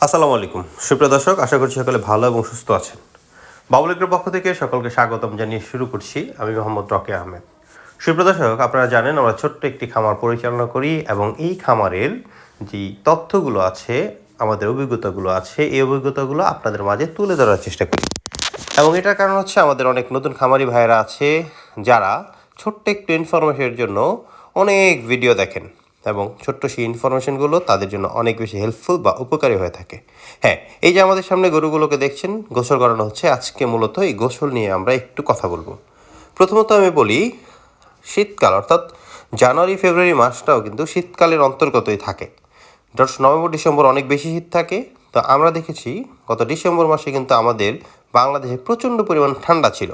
আসসালামু আলাইকুম সুপ্রিয় দর্শক, আশা করছি সকলে ভালো এবং সুস্থ আছেন। বাবুল এগ্রোর পক্ষ থেকে সকলকে স্বাগতম জানিয়ে শুরু করছি। আমি মোহাম্মদ রকি আহমেদ। সুপ্রিয় দর্শক, আপনারা জানেন আমরা ছোট্ট একটি খামার পরিচালনা করি এবং এই খামারের যে তথ্যগুলো আছে, আমাদের অভিজ্ঞতাগুলো আছে, এই অভিজ্ঞতাগুলো আপনাদের মাঝে তুলে ধরার চেষ্টা করি। এবং এটার কারণ হচ্ছে আমাদের অনেক নতুন খামারি ভাইয়েরা আছে যারা ছোট্ট একটু ইনফরমেশনের জন্য অনেক ভিডিও দেখেন এবং ছোট্ট সেই ইনফরমেশনগুলো তাদের জন্য অনেক বেশি হেল্পফুল বা উপকারী হয়ে থাকে। হ্যাঁ, এই যে আমাদের সামনে গরুগুলোকে দেখছেন গোসল করানো হচ্ছে, আজকে মূলত এই গোসল নিয়ে আমরা একটু কথা বলবো। প্রথমত আমি বলি, শীতকাল অর্থাৎ জানুয়ারি ফেব্রুয়ারি মাসটাও কিন্তু শীতকালের অন্তর্গতই থাকে। নভেম্বর ডিসেম্বর অনেক বেশি শীত থাকে। তো আমরা দেখেছি গত ডিসেম্বর মাসে কিন্তু আমাদের বাংলাদেশে প্রচণ্ড পরিমাণ ঠান্ডা ছিল।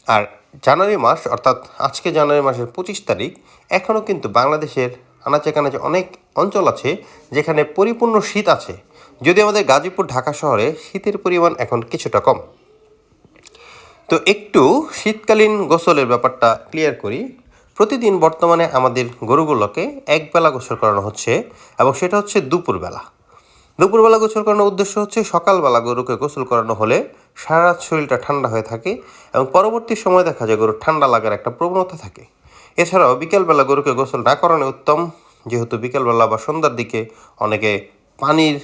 আর জানুয়ারি মাস অর্থাৎ আজকে জানুয়ারি মাসের 25 তারিখ, এখনও কিন্তু বাংলাদেশের আনাচে কানাচে অনেক অঞ্চল আছে যেখানে পরিপূর্ণ শীত আছে। যদি আমাদের গাজীপুর ঢাকা শহরে শীতের পরিমাণ এখন কিছুটা কম। তো একটু শীতকালীন গোসলের ব্যাপারটা ক্লিয়ার করি। প্রতিদিন বর্তমানে আমাদের গরুগুলোকে একবেলা গোসল করানো হচ্ছে এবং সেটা হচ্ছে দুপুরবেলা। দুপুরবেলা গোসল করানোর উদ্দেশ্য হচ্ছে সকালবেলা গরুকে গোসল করানো হলে সারা রাত শরীরটা ঠান্ডা হয়ে থাকে এবং পরবর্তী সময় দেখা যায় গরুর ঠান্ডা লাগার একটা প্রবণতা থাকে। এছাড়াও বিকেলবেলা গরুকে গোসল না করানো উত্তম, যেহেতু বিকেলবেলা বা সন্ধ্যার দিকে অনেকে পানির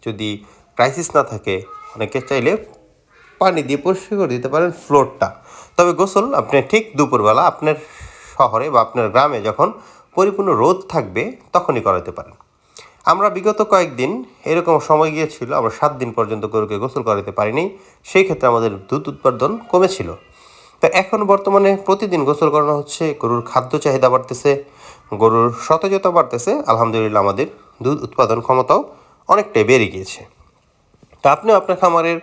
যদি ক্রাইসিস না থাকে, অনেকে চাইলে পানি দিয়ে পরিষ্কার করে দিতে পারেন ফ্লোরটা। তবে গোসল আপনি ঠিক দুপুরবেলা আপনার শহরে বা আপনার গ্রামে যখন পরিপূর্ণ রোদ থাকবে তখনই করাতে পারেন। আমরা বিগত কয়েকদিন এরকম সময় গিয়েছিল আমরা 7 দিন পর্যন্ত গরুকে গোসল করাতে পারিনি, সেই ক্ষেত্রে আমাদের দুধ উৎপাদন কমেছিল। তো এখন বর্তমানে প্রতিদিন গোসল করানো হচ্ছে, গরুর খাদ্য চাহিদা বাড়তেছে, গরুর সতেজতা বাড়তেছে, আলহামদুলিল্লাহ আমাদের দুধ উৎপাদন ক্ষমতাও অনেকটাই বেড়ে গিয়েছে। তো আপনিও আপনার খামারের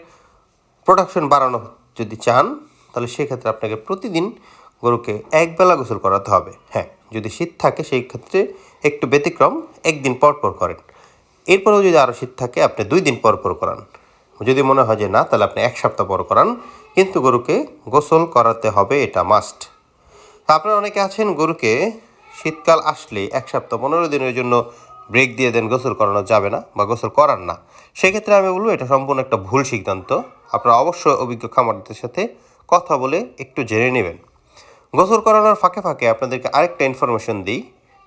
প্রোডাকশন বাড়ানো যদি চান তাহলে সেক্ষেত্রে আপনাকে প্রতিদিন গরুকে একবেলা গোসল করাতে হবে। হ্যাঁ, যদি শীত থাকে সেই ক্ষেত্রে একটু ব্যতিক্রম, একদিন পর পর করেন। এরপরেও যদি আরও শীত থাকে আপনি 2 দিন পর পর করান। যদি মনে হয় যে না, তাহলে আপনি 1 সপ্তাহ পর করান, কিন্তু গরুকে গোসল করাতে হবে, এটা মাস্ট। তা আপনারা অনেকে আছেন গরুকে শীতকাল আসলে 1 সপ্তাহ 15 দিনের জন্য ব্রেক দিয়ে দেন, গোসল করানো যাবে না বা গোসল করান না। সেক্ষেত্রে আমি বলবো এটা সম্পূর্ণ একটা ভুল সিদ্ধান্ত। আপনারা অবশ্যই অভিজ্ঞ খামারদের সাথে কথা বলে একটু জেনে নেবেন। গোসল করানোর ফাঁকে ফাঁকে আপনাদেরকে আরেকটা ইনফরমেশন দিই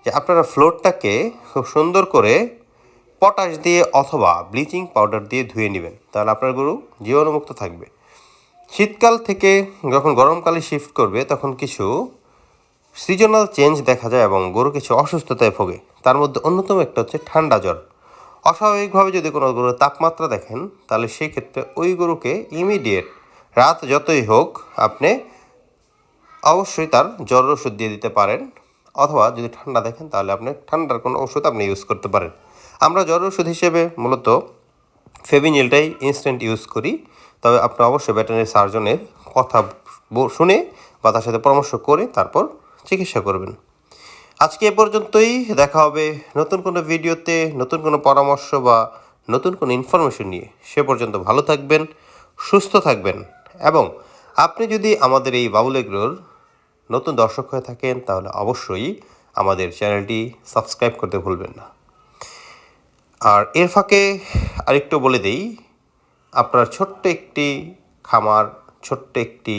যে আপনারা ফ্লোরটাকে খুব সুন্দর করে পটাশ দিয়ে অথবা ব্লিচিং পাউডার দিয়ে ধুয়ে নেবেন, তাহলে আপনার গরু জীবাণুমুক্ত থাকবে। শীতকাল থেকে যখন গরমকালে শিফট করবে তখন কিছু সিজনাল চেঞ্জ দেখা যায় এবং গরু কিছু অসুস্থতায় ভোগে। তার মধ্যে অন্যতম একটা হচ্ছে ঠান্ডা জ্বর। অস্বাভাবিকভাবে যদি কোনো গরুর তাপমাত্রা দেখেন তাহলে সেই ক্ষেত্রে ওই গরুকে ইমিডিয়েট, রাত যতই হোক, আপনি অবশ্যই তার জ্বর ওষুধ দিয়ে দিতে পারেন। অথবা যদি ঠান্ডা দেখেন তাহলে আপনি ঠান্ডার কোনো ওষুধ আপনি ইউজ করতে পারেন। আমরা জ্বর ওষুধ হিসেবে মূলত ফেভিনিলটাই ইনস্ট্যান্ট ইউজ করি। তবে আপনি অবশ্যই ভেটেরিনারি সার্জনের কথা শুনে বা তার সাথে পরামর্শ করে তারপর চিকিৎসা করবেন। আজকে এ পর্যন্তই, দেখা হবে নতুন কোনো ভিডিওতে, নতুন কোনো পরামর্শ বা নতুন কোনো ইনফরমেশন নিয়ে। সে পর্যন্ত ভালো থাকবেন, সুস্থ থাকবেন এবং আপনি যদি আমাদের এই বাবুল এগ্রোর নতুন দর্শক হয়ে থাকেন তাহলে অবশ্যই আমাদের চ্যানেলটি সাবস্ক্রাইব করতে ভুলবেন না। আর এর ফাঁকে আরেকটু বলে দেই, আপনার ছোট্ট একটি খামার, ছোট্ট একটি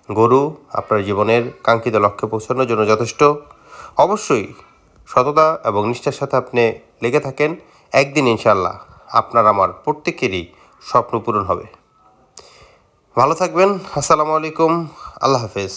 গরু আপনার জীবনের কাঙ্ক্ষিত লক্ষ্যে পৌঁছানোর জন্য যথেষ্ট। অবশ্যই সততা এবং নিষ্ঠার সাথে আপনি লেগে থাকেন, একদিন ইনশাল্লাহ আপনার আমার প্রত্যেকেরই স্বপ্ন পূরণ হবে। ভালো থাকবেন। আসসালামু আলাইকুম, আল্লাহ হাফেজ।